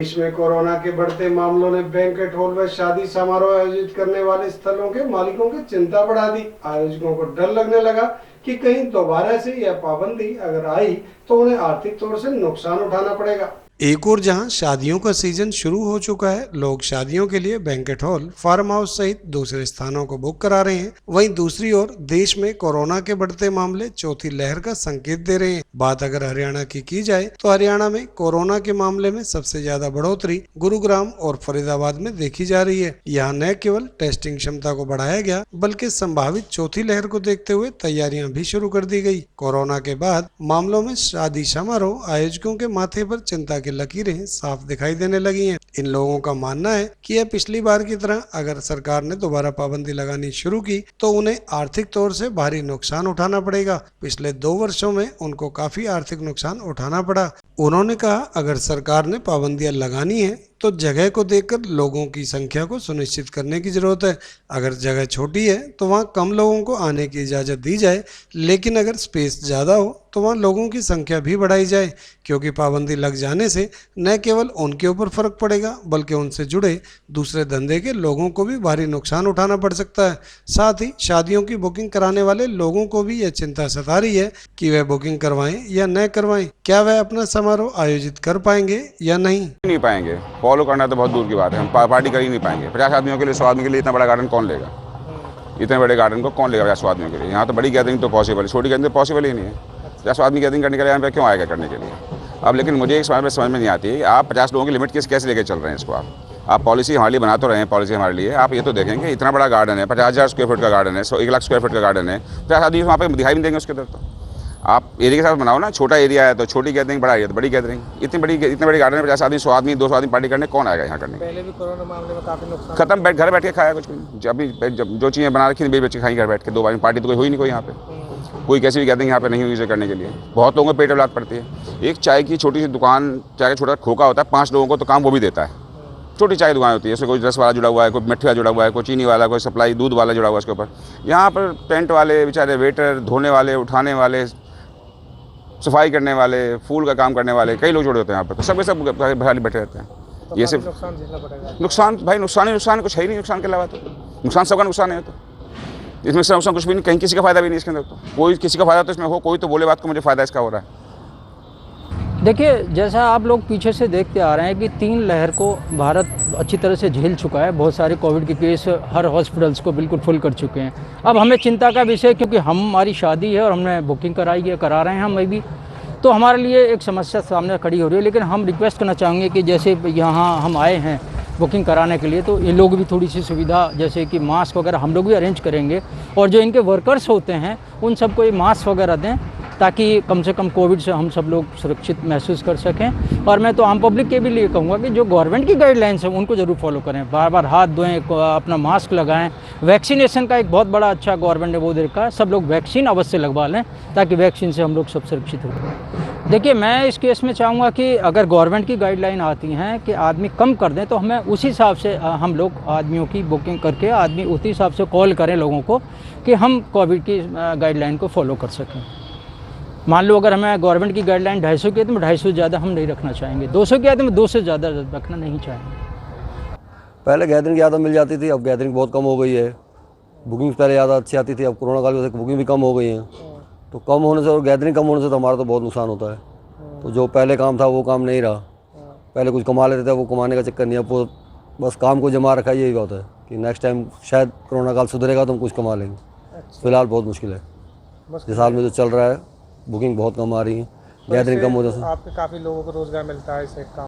देश में कोरोना के बढ़ते मामलों ने बैंक्वेट हॉल व शादी समारोह आयोजित करने वाले स्थलों के मालिकों की चिंता बढ़ा दी। आयोजकों को डर लगने लगा कि कहीं दोबारा से यह पाबंदी अगर आई तो उन्हें आर्थिक तौर से नुकसान उठाना पड़ेगा। एक और जहां शादियों का सीजन शुरू हो चुका है, लोग शादियों के लिए बैंक्वेट हॉल, फार्म हाउस सहित दूसरे स्थानों को बुक करा रहे हैं। वहीं दूसरी ओर देश में कोरोना के बढ़ते मामले चौथी लहर का संकेत दे रहे हैं। बात अगर हरियाणा की जाए तो हरियाणा में कोरोना के मामले में सबसे ज्यादा बढ़ोतरी गुरुग्राम और फरीदाबाद में देखी जा रही है। यहाँ न केवल टेस्टिंग क्षमता को बढ़ाया गया बल्कि संभावित चौथी लहर को देखते हुए तैयारियां भी शुरू कर दी गई। कोरोना के बाद मामलों में शादी समारोह आयोजकों के माथे पर चिंता की लकीरें साफ दिखाई देने लगी हैं। इन लोगों का मानना है कि यह पिछली बार की तरह अगर सरकार ने दोबारा पाबंदी लगानी शुरू की तो उन्हें आर्थिक तौर से भारी नुकसान उठाना पड़ेगा। पिछले 2 वर्षों में उनको काफी आर्थिक नुकसान उठाना पड़ा। उन्होंने कहा, अगर सरकार ने पाबंदियां लगानी है तो जगह को देखकर लोगों की संख्या को सुनिश्चित करने की जरूरत है। अगर जगह छोटी है तो वहां कम लोगों को आने की इजाजत दी जाए, लेकिन अगर स्पेस ज्यादा हो तो वहां लोगों की संख्या भी बढ़ाई जाए, क्योंकि पाबंदी लग जाने से न केवल उनके ऊपर फर्क पड़ेगा बल्कि उनसे जुड़े दूसरे धंधे के लोगों को भी भारी नुकसान उठाना पड़ सकता है। साथ ही शादियों की बुकिंग कराने वाले लोगों को भी यह चिंता सता रही है कि वह बुकिंग करवाएं या न करवाएं, क्या वह अपना समारोह आयोजित कर पाएंगे या नहीं पाएंगे। फॉलो करना तो बहुत दूर की बात है, हम पार्टी कर ही नहीं पाएंगे। 50 आदमियों के लिए, 100 आदमी के लिए इतना बड़ा गार्डन कौन लेगा? इतने बड़े गार्डन को कौन लेगा 50 आदमियों के लिए? यहाँ तो बड़ी गैदरिंग तो पॉसिबल है, छोटी गैदरिंग तो पॉसिबल ही नहीं है। 50 आदमी गैदरिंग करने के लिए यहाँ पे क्यों आएगा करने के लिए? अब लेकिन मुझे एक समझ में नहीं आती है, आप 50 लोगों की लिमिट कैसे लेके चल रहे हैं इसको? आप पॉलिसी हमारे लिए बना तो रहे हैं, पॉलिसी हमारे लिए आप ये तो देखेंगे, इतना बड़ा गार्डन है, 50,000 स्क्वायर फीट का गार्डन है, 1 लाख स्क्वायर फीट का गार्डन है, 50 आदमी वहाँ पे दिखाई नहीं देंगे उसके अंदर। तो आप एरिया के साथ बनाओ ना, छोटा एरिया है तो छोटी गैदरिंग, बड़ा एरिया तो बड़ी गैदरिंग। इतने बड़ी गार्डन में 50 आदमी, 100 आदमी, 200 आदमी पार्टी करने कौन आएगा यहाँ करने? पहले भी कोरोना मामले में काफी नुकसान खत्म, घर बैठ के खाया कुछ भी। जब जो चीज़ें बना रखी थी बच्चे खाई घर बैठ के, 2 बार पार्टी तो कोई हुई नहीं कोई यहाँ पे। कोई कैसी भी गैदरिंग यहाँ पे नहीं हुई इसे करने के लिए। बहुत लोगों को पेट लात पड़ती है। एक चाय की छोटी सी दुकान, चाय का छोटा खोखा होता है, 5 लोगों को तो काम वो भी देता है। छोटी चाय दुकान होती है, इसमें कोई रस वाला जुड़ा हुआ है, कोई मिठा जुड़ा हुआ है, कोई चीनी वाला, कोई सप्लाई दूध वाला जुड़ा हुआ है इसके ऊपर। यहाँ पर टेंट वाले बेचारे, वेटर, धोने वाले, उठाने वाले, सफाई करने वाले, फूल का काम करने वाले, कई लोग जुड़े होते हैं यहाँ पर। तो सब खाली बैठे रहते हैं। तो ये सिर्फ नुकसान झेलना पड़ेगा। नुकसान भाई, नुकसान ही नुकसान, कुछ है ही नहीं नुकसान के अलावा। तो नुकसान सबका नुकसान है। तो इसमें नुकसान कुछ भी नहीं, कहीं किसी का फायदा भी नहीं इसके अंदर। तो कोई किसी का फायदा तो इसमें हो, कोई तो बोले बात को मुझे फायदा इसका हो रहा है। देखिए, जैसा आप लोग पीछे से देखते आ रहे हैं कि 3 लहर को भारत अच्छी तरह से झेल चुका है। बहुत सारे कोविड के केस हर हॉस्पिटल्स को बिल्कुल फुल कर चुके हैं। अब हमें चिंता का विषय, क्योंकि हमारी शादी है और हमने बुकिंग कराई है, करा रहे हैं हम भी, तो हमारे लिए एक समस्या सामने खड़ी हो रही है। लेकिन हम रिक्वेस्ट करना चाहेंगे कि जैसे यहाँ हम आए हैं बुकिंग कराने के लिए, तो ये लोग भी थोड़ी सी सुविधा, जैसे कि मास्क वगैरह हम लोग भी अरेंज करेंगे, और जो इनके वर्कर्स होते हैं उन सबको ये मास्क वगैरह दें, ताकि कम से कम कोविड से हम सब लोग सुरक्षित महसूस कर सकें। और मैं तो आम पब्लिक के भी लिए कहूँगा कि जो गवर्नमेंट की गाइडलाइंस है उनको ज़रूर फॉलो करें, बार बार हाथ धोएं, अपना मास्क लगाएं। वैक्सीनेशन का एक बहुत बड़ा अच्छा गवर्नमेंट ने वो दे रखा है, सब लोग वैक्सीन अवश्य लगवा लें, ताकि वैक्सीन से हम लोग सब सुरक्षित हो। देखिए, मैं इस केस में चाहूँगा कि अगर गवर्नमेंट की गाइडलाइन आती हैं कि आदमी कम कर दें, तो हमें उसी हिसाब से हम लोग आदमियों की बुकिंग करके आदमी उसी हिसाब से कॉल करें लोगों को कि हम कोविड की गाइडलाइन को फॉलो कर सकें। मान लो अगर हमें गवर्नमेंट की गाइडलाइन 250 की है तो 250 से ज़्यादा हम नहीं रखना चाहेंगे। 200 की है तो 200 से ज़्यादा रखना नहीं चाहेंगे। पहले गैदरिंग ज़्यादा मिल जाती थी, अब गैदरिंग बहुत कम हो गई है। बुकिंग पहले ज़्यादा अच्छी आती थी, अब कोरोना काल में बुकिंग भी कम हो गई है। तो कम होने से और गैदरिंग कम होने से तो हमारा तो बहुत नुकसान होता है। तो जो पहले काम था वो काम नहीं रहा। पहले कुछ कमा लेते थे, वो कमाने का चक्कर नहीं है। वो बस काम को जमा रखा, यही बात है कि नेक्स्ट टाइम शायद कोरोना काल सुधरेगा तो हम कुछ कमा लेंगे। फिलहाल बहुत मुश्किल है। इस साल में जो चल रहा है, बुकिंग बहुत कम आ रही है, गैदरिंग कम हो जाए। आपके काफ़ी लोगों को रोज़गार मिलता है इससे काम